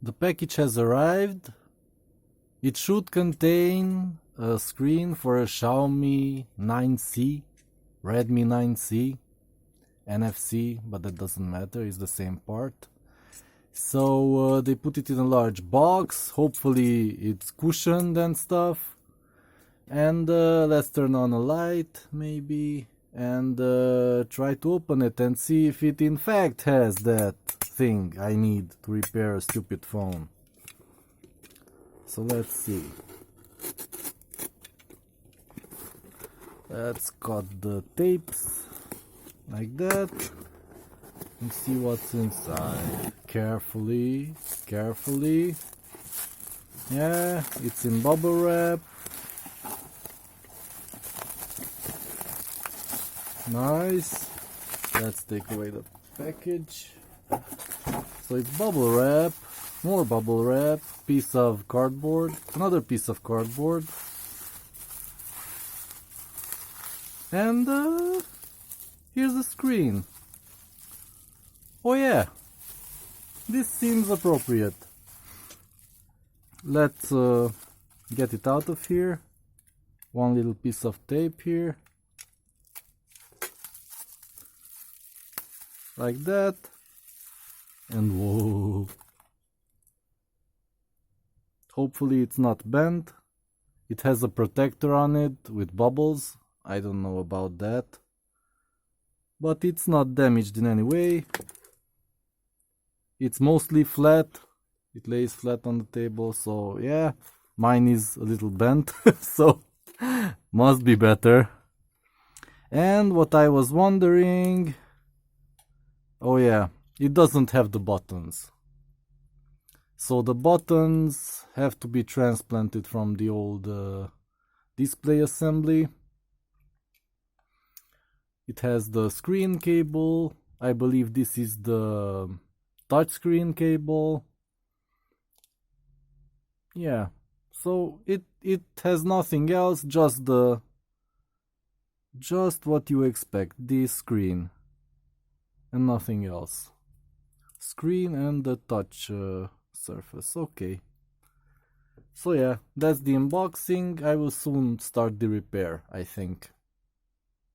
The package has arrived. It should contain a screen for a Xiaomi 9C, Redmi 9C, NFC, but that doesn't matter, it's the same part. So they put it in a large box, hopefully it's cushioned and stuff. And let's turn on a light, maybe, and try to open it and see if it in fact has that thing I need to repair a stupid phone. So let's see. Let's cut the tapes like that and see what's inside. Carefully, carefully. Yeah, it's in bubble wrap. Nice. Let's take away the package. So it's bubble wrap, more bubble wrap, piece of cardboard, another piece of cardboard, and here's the screen. Oh yeah, this seems appropriate. Let's get it out of here. One little piece of tape here, like that, and whoa. Hopefully it's not bent. It has a protector on it with bubbles. I don't know about that. But it's not damaged in any way. It's mostly flat. It lays flat on the table, so yeah. Mine is a little bent, so must be better. And what I was wondering... Oh yeah, it doesn't have the buttons. So the buttons have to be transplanted from the old display assembly. It has the screen cable. I believe this is the touchscreen cable. Yeah, so it has nothing else, just what you expect, this screen and nothing else. Screen and the touch surface. Okay, so yeah, that's the unboxing. I will soon start the repair, I think.